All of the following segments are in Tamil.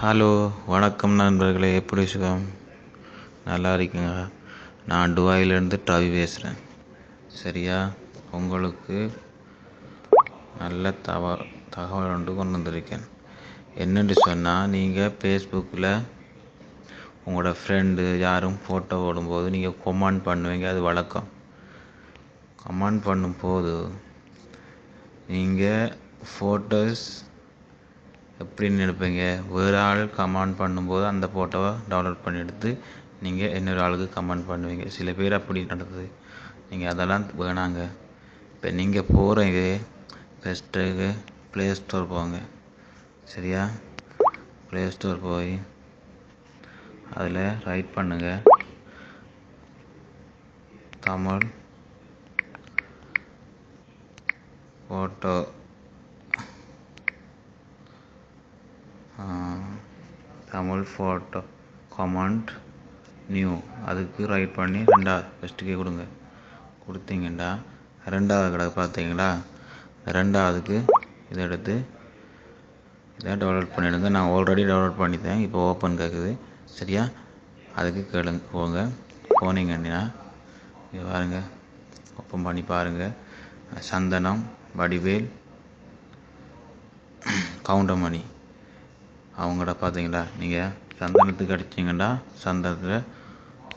ஹலோ, வணக்கம் நண்பர்களே. எப்படி சுகம்? நல்லா இருக்கீங்க? நான் துபாயிலேருந்து ரவி பேசுகிறேன். சரியா, உங்களுக்கு நல்ல தகவல் ஒன்று கொண்டு வந்திருக்கேன். என்னென்று சொன்னால், நீங்கள் ஃபேஸ்புக்கில் உங்களோட ஃப்ரெண்டு யாரும் ஃபோட்டோ போடும்போது நீங்கள் கமெண்ட் பண்ணுவீங்க. அது வழக்கம். கமெண்ட் பண்ணும்போது நீங்கள் ஃபோட்டோஸ் எப்படின்னு நினைப்பீங்க? வேறு ஆள் கமெண்ட் பண்ணும்போது அந்த ஃபோட்டோவை டவுன்லோட் பண்ணி எடுத்து நீங்கள் இன்னொரு ஆளுக்கு கமெண்ட் பண்ணுவீங்க. சில பேர் அப்படி நடக்குது. நீங்கள் அதெல்லாம் வேணாங்க. இப்போ நீங்கள் போகிறீங்க, ஃபஸ்ட்டுக்கு ப்ளே ஸ்டோர் போங்க. சரியா, ப்ளே ஸ்டோர் போய் அதில் ரைட் பண்ணுங்கள் தமிழ் ஃபோட்டோ கமெண்ட் நியூ. அதுக்கு ரைட் பண்ணி ரெண்டாவது ஃபஸ்ட்டுக்கே கொடுங்க. கொடுத்தீங்கன்னா ரெண்டாவது கடை பார்த்தீங்களா? ரெண்டாவதுக்கு இதை எடுத்து இதை டவுன்லோட் பண்ணிவிடுங்க. நான் ஆல்ரெடி டவுன்லோட் பண்ணித்தேன். இப்போ ஓப்பன் கேட்குது. சரியா, அதுக்கு கேளுங்க. போனீங்கன்னா இது பாருங்கள், ஓப்பன் பண்ணி பாருங்கள். சந்தனம், வடிவேல், கவுண்டமணி அவங்கள பார்த்தீங்களா? நீங்கள் சந்தனத்துக்கு அடிச்சிங்கன்னா சந்தனத்தில்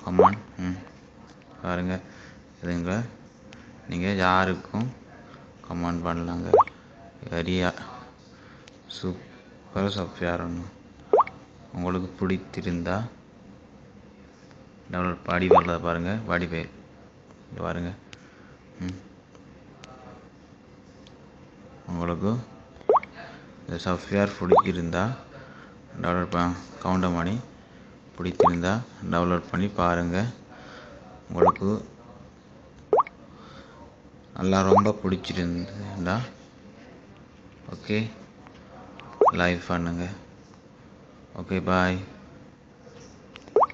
கமெண்ட் பாருங்கள். இதுங்க நீங்கள் யாருக்கும் கமெண்ட் பண்ணலாங்க. சரியா, சூப்பர் சாஃப்ட்வேர் ஒன்று. உங்களுக்கு பிடித்திருந்தா டவுன்லோட் வடிவேல் பாருங்கள். வடிவேல் இது பாருங்கள். உங்களுக்கு இந்த சாஃப்ட்வேர் பிடிச்சிருந்தா டவுன்லோட் கவுண்டமணி பிடிச்சிருந்தா டவுன்லோட் பண்ணி பாருங்கள். உங்களுக்கு நல்லா ரொம்ப பிடிச்சிருந்தா ஓகே லைக் பண்ணுங்கள். ஓகே, பாய்.